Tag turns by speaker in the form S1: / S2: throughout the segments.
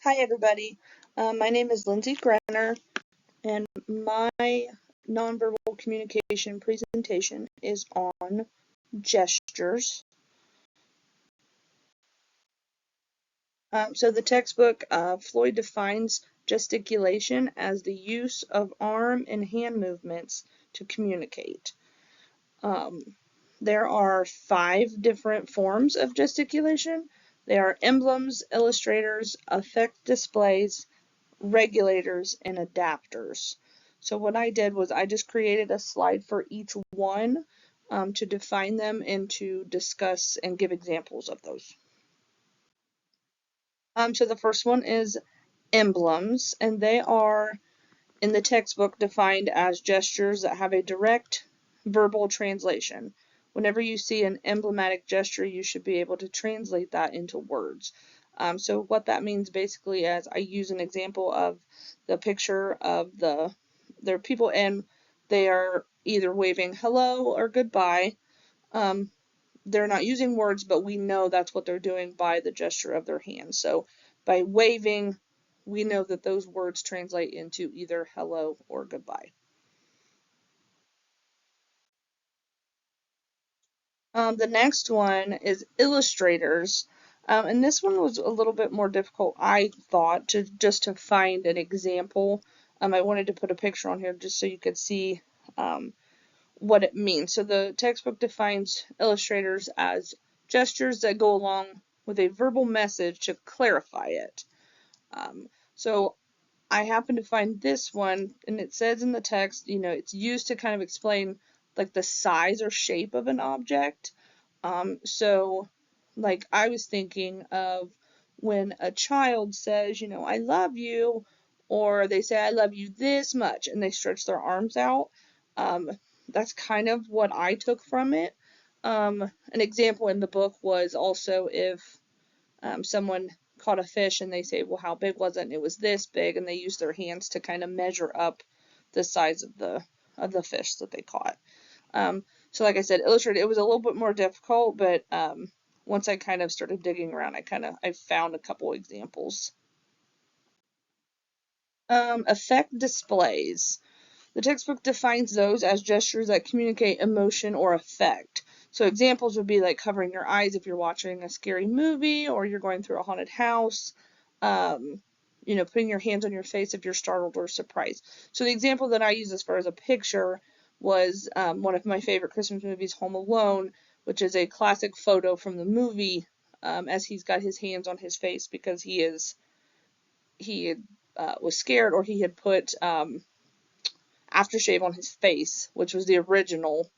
S1: Hi, everybody. My name is Lindsay Grenner, and my nonverbal communication presentation is on gestures. So the textbook, Floyd defines gesticulation as the use of arm and hand movements to communicate. There are 5 different forms of gesticulation. They are emblems, illustrators, effect displays, regulators, and adapters. So what I did was I just created a slide for each one to define them and to discuss and give examples of those. So the first one is emblems, and they are in the textbook defined as gestures that have a direct verbal translation. Whenever you see an emblematic gesture, you should be able to translate that into words. So what that means basically is I use an example of the picture of their people, and they are either waving hello or goodbye. They're not using words, but we know that's what they're doing by the gesture of their hands. So by waving, we know that those words translate into either hello or goodbye. The next one is illustrators. And this one was a little bit more difficult, I thought, to find an example. I wanted to put a picture on here just so you could see what it means. So the textbook defines illustrators as gestures that go along with a verbal message to clarify it. So I happened to find this one, and it says in the text, it's used to kind of explain like the size or shape of an object. So like I was thinking of when a child says, I love you, or they say, I love you this much, and they stretch their arms out. That's kind of what I took from it. An example in the book was also if someone caught a fish and they say, well, how big was it? And it was this big, and they use their hands to kind of measure up the size of the fish that they caught. So like I said, illustrated, it was a little bit more difficult, but once I kind of started digging around, I found a couple examples. Effect displays. The textbook defines those as gestures that communicate emotion or effect. So examples would be like covering your eyes if you're watching a scary movie or you're going through a haunted house. Putting your hands on your face if you're startled or surprised. So the example that I use as far as a picture was one of my favorite Christmas movies, Home Alone, which is a classic photo from the movie as he's got his hands on his face because he was scared, or he had put aftershave on his face, which was the original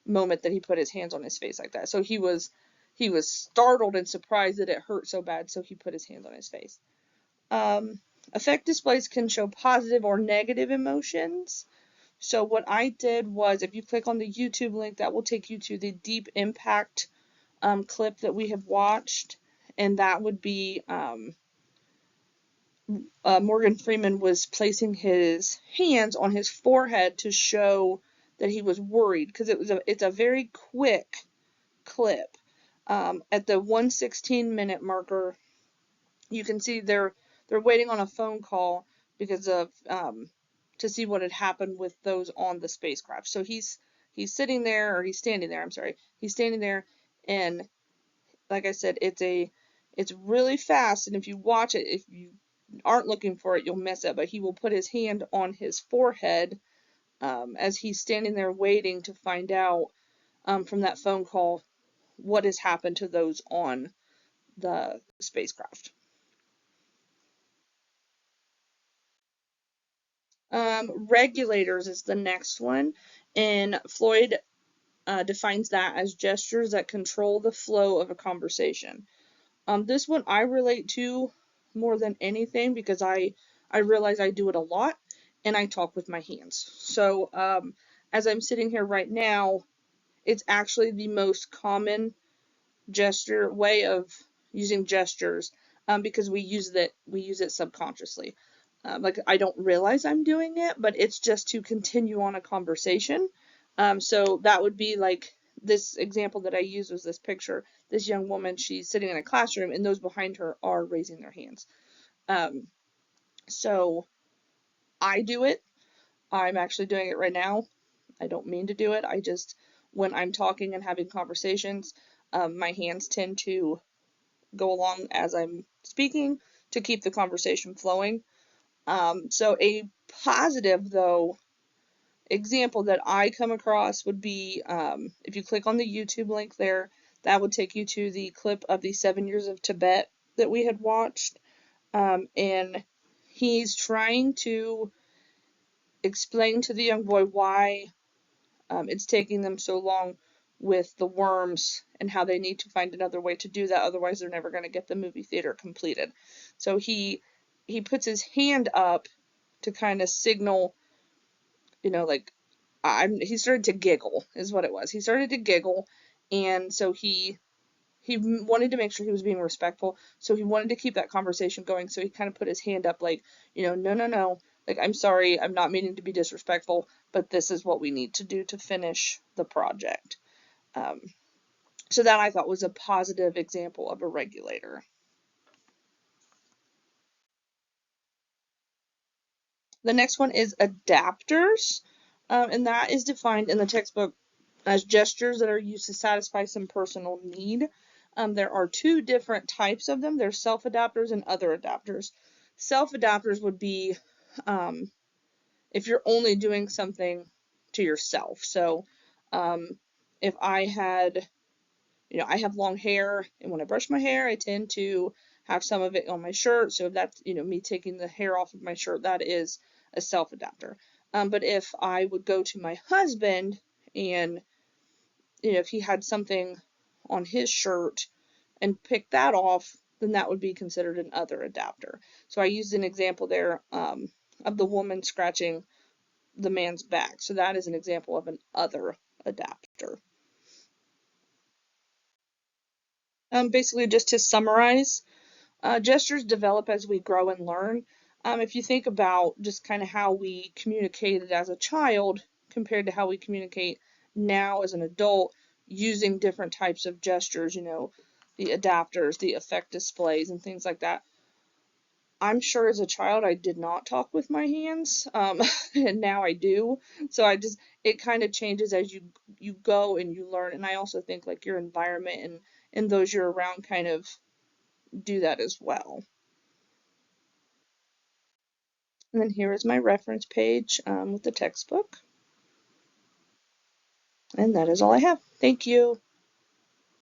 S1: moment that he put his hands on his face like that. So he was startled and surprised that it hurt so bad, so he put his hands on his face. Effect displays can show positive or negative emotions. So what I did was, if you click on the YouTube link, that will take you to the Deep Impact clip that we have watched, and that would be Morgan Freeman was placing his hands on his forehead to show that he was worried, because it's a very quick clip. At the 1:16-minute marker, you can see they're waiting on a phone call because of to see what had happened with those on the spacecraft. So he's sitting there, or he's standing there. I'm sorry, he's standing there, and like I said, it's really fast, and if you watch it, if you aren't looking for it, you'll miss it. But he will put his hand on his forehead as he's standing there waiting to find out from that phone call what has happened to those on the spacecraft. Regulators is the next one, and Floyd defines that as gestures that control the flow of a conversation. This one I relate to more than anything because I realize I do it a lot, and I talk with my hands. So as I'm sitting here right now, it's actually the most common way of using gestures because we use it subconsciously. Like I don't realize I'm doing it, but it's just to continue on a conversation. So that would be like this example that I used was this picture. This young woman, she's sitting in a classroom, and those behind her are raising their hands. Um, so I do it. I'm actually doing it right now. I don't mean to do it. I just, when I'm talking and having conversations, my hands tend to go along as I'm speaking to keep the conversation flowing. So a positive, though, example that I come across would be if you click on the YouTube link there, that would take you to the clip of the 7 Years of Tibet that we had watched. And he's trying to explain to the young boy why it's taking them so long with the worms and how they need to find another way to do that. Otherwise, they're never going to get the movie theater completed. So he puts his hand up to kind of signal, like he started to giggle is what it was. He started to giggle, and so he wanted to make sure he was being respectful. So he wanted to keep that conversation going. So he kind of put his hand up, like, no, no, no. Like, I'm sorry, I'm not meaning to be disrespectful, but this is what we need to do to finish the project. Um, so that I thought was a positive example of a regulator. The next one is adapters, and that is defined in the textbook as gestures that are used to satisfy some personal need. There are two different types of them. There's self-adapters and other adapters. Self-adapters would be if you're only doing something to yourself. So if I had, I have long hair, and when I brush my hair, I tend to have some of it on my shirt. So if that's, me taking the hair off of my shirt, that is a self-adapter. But if I would go to my husband and, if he had something on his shirt and pick that off, then that would be considered an other adapter. So I used an example there of the woman scratching the man's back. So that is an example of an other adapter. Basically, just to summarize, gestures develop as we grow and learn. If you think about just kind of how we communicated as a child compared to how we communicate now as an adult using different types of gestures, the adapters, the effect displays, and things like that. I'm sure as a child I did not talk with my hands, and now I do. So it kind of changes as you go and you learn. And I also think like your environment and those you're around kind of do that as well. And then here is my reference page with the textbook. And that is all I have. Thank you.